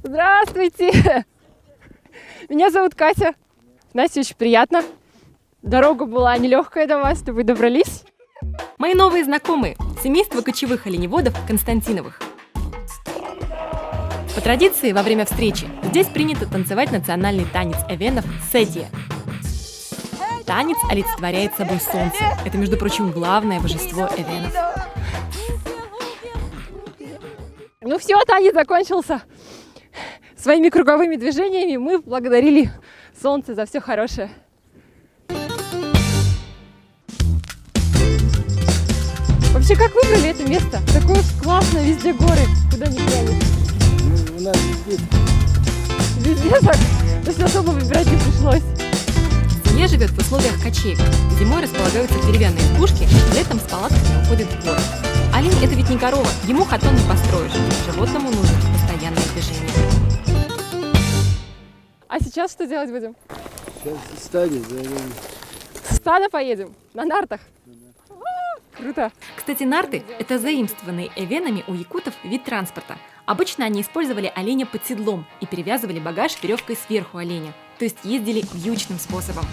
Здравствуйте! Меня зовут Катя. Настя, очень приятно. Дорога была нелегкая до вас, но вы добрались. Мои новые знакомые – семейство кочевых оленеводов Константиновых. По традиции, во время встречи здесь принято танцевать национальный танец эвенов «Сетия». Танец олицетворяет собой солнце. Это, между прочим, главное божество эвенов. Ну все, танец закончился. Своими круговыми движениями мы благодарили солнце за все хорошее. Вообще, как выбрали это место? Такое классно, везде горы, куда ни глянешь. У нас везде. Везде так? То есть особо выбирать не пришлось. Семья живет в условиях кочевек. Зимой располагаются деревянные избушки, летом с палатками уходят в горы. Олень – это ведь не корова, ему хатон не построишь. Животному нужно постоянное движение. А сейчас что делать будем? Сейчас в стадии заедем. В стадо поедем? На нартах? Круто! Кстати, нарты – это заимствованный эвенами у якутов вид транспорта. Обычно они использовали оленя под седлом и перевязывали багаж веревкой сверху оленя, то есть ездили вьючным способом.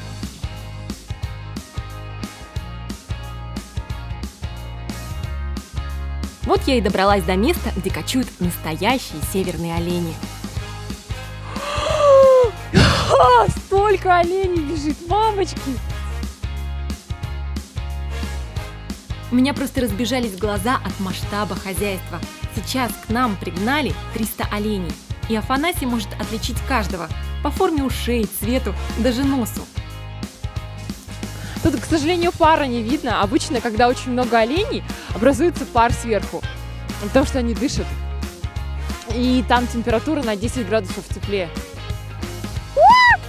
Вот я и добралась до места, где кочуют настоящие северные олени. Столько оленей лежит, мамочки! У меня просто разбежались глаза от масштаба хозяйства. Сейчас к нам пригнали 300 оленей. И Афанасий может отличить каждого по форме ушей, цвету, даже носу. Тут, к сожалению, пара не видно. Обычно, когда очень много оленей, образуется пар сверху, потому что они дышат. И там температура на 10 градусов теплее.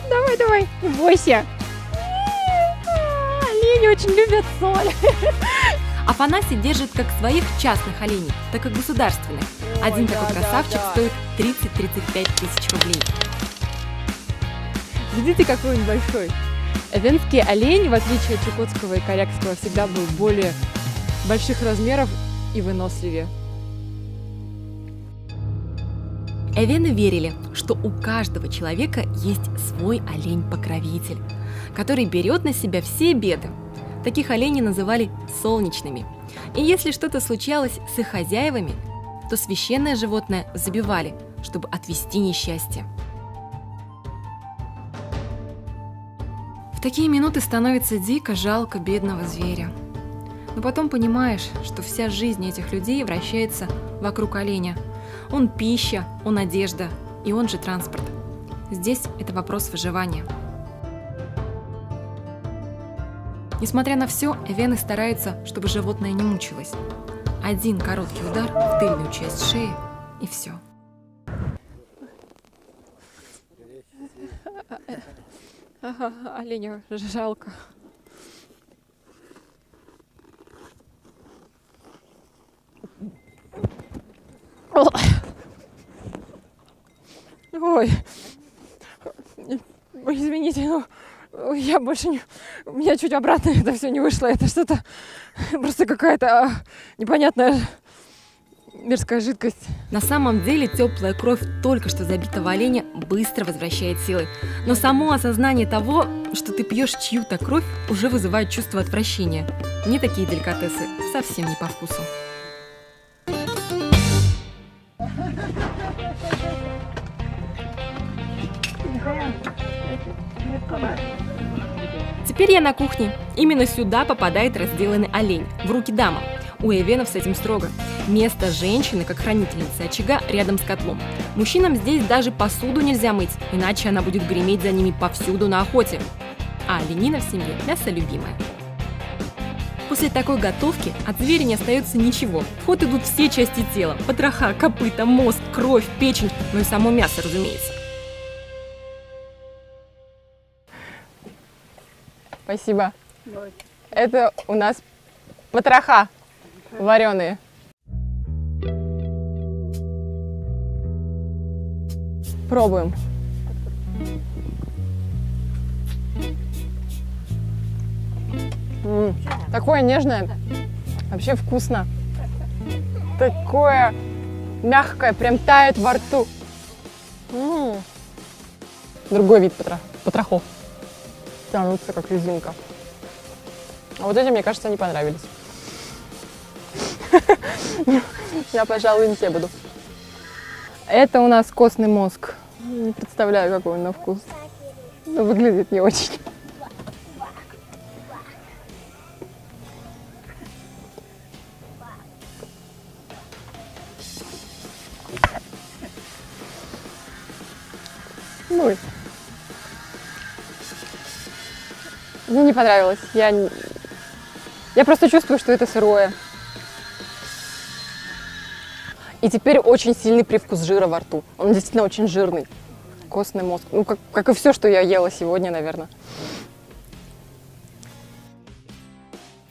Давай, давай, не бойся. Олени очень любят соль. Афанасий держит как своих частных оленей, так и государственных. Один такой красавчик стоит 30-35 тысяч рублей. Видите, какой он большой? Эвенские олени, в отличие от чукотского и корякского, всегда был более больших размеров и выносливее. Эвены верили, что у каждого человека есть свой олень-покровитель, который берет на себя все беды. Таких оленей называли солнечными. И если что-то случалось с их хозяевами, то священное животное забивали, чтобы отвести несчастье. В такие минуты становится дико жалко бедного зверя. Но потом понимаешь, что вся жизнь этих людей вращается вокруг оленя. Он пища, он одежда, и он же транспорт. Здесь это вопрос выживания. Несмотря на все, эвены стараются, чтобы животное не мучилось. Один короткий удар в тыльную часть шеи, и все. Ага, оленя жалко. Ой, извините, но я больше не... У меня чуть обратно это все не вышло. Это что-то... Просто какая-то непонятная мерзкая жидкость. На самом деле теплая кровь только что забитого оленя быстро возвращает силы. Но само осознание того, что ты пьешь чью-то кровь, уже вызывает чувство отвращения. Мне такие деликатесы совсем не по вкусу. Теперь я на кухне. Именно сюда попадает разделанный олень, в руки дамам. У эвенов с этим строго. Место женщины, как хранительницы очага, рядом с котлом. Мужчинам здесь даже посуду нельзя мыть, иначе она будет греметь за ними повсюду на охоте. А оленина в семье – мясо любимое. После такой готовки от зверя не остается ничего. В ход идут все части тела – потроха, копыта, мозг, кровь, печень, ну и само мясо, разумеется. Спасибо. Это у нас потроха вареные. Пробуем. Такое нежное, вообще вкусно. Такое мягкое, прям тает во рту. Другой вид потрохов. Тянутся, как резинка. А вот эти, мне кажется, не понравились. Я, пожалуй, не те буду. Это у нас костный мозг. Не представляю, какой он на вкус. Но выглядит не очень. Ой. Мне не понравилось. Я просто чувствую, что это сырое. И теперь очень сильный привкус жира во рту. Он действительно очень жирный. Костный мозг. Ну, как и все, что я ела сегодня, наверное.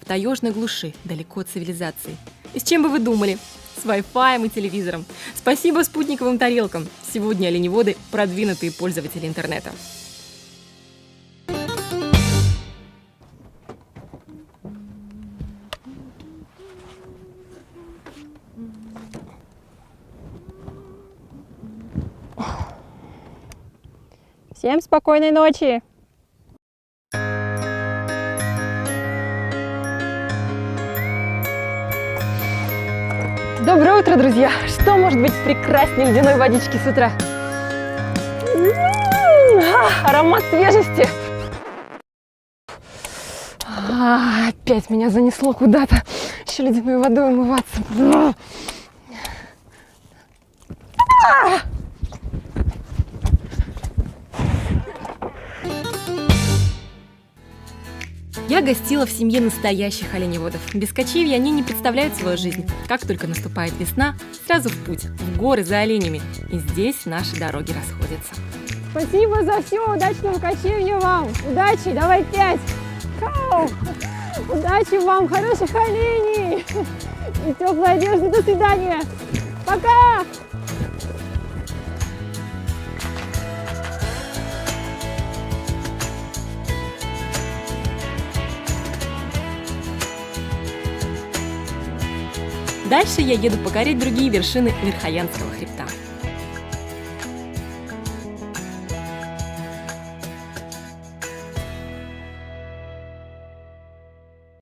В таежной глуши, далеко от цивилизации. И с чем бы вы думали? С Wi-Fi и телевизором. Спасибо спутниковым тарелкам. Сегодня оленеводы – продвинутые пользователи интернета. Всем спокойной ночи! Доброе утро, друзья! Что может быть прекраснее ледяной водички с утра? Аромат свежести! Опять меня занесло куда-то. Еще ледяной водой умываться. Я гостила в семье настоящих оленеводов. Без кочевья они не представляют свою жизнь. Как только наступает весна, сразу в путь, в горы за оленями. И здесь наши дороги расходятся. Спасибо за все, удачного кочевья вам. Удачи, давай 5. Кау! Удачи вам, хороших оленей. И теплой одежды. До свидания. Пока! Дальше я еду покорять другие вершины Верхоянского хребта.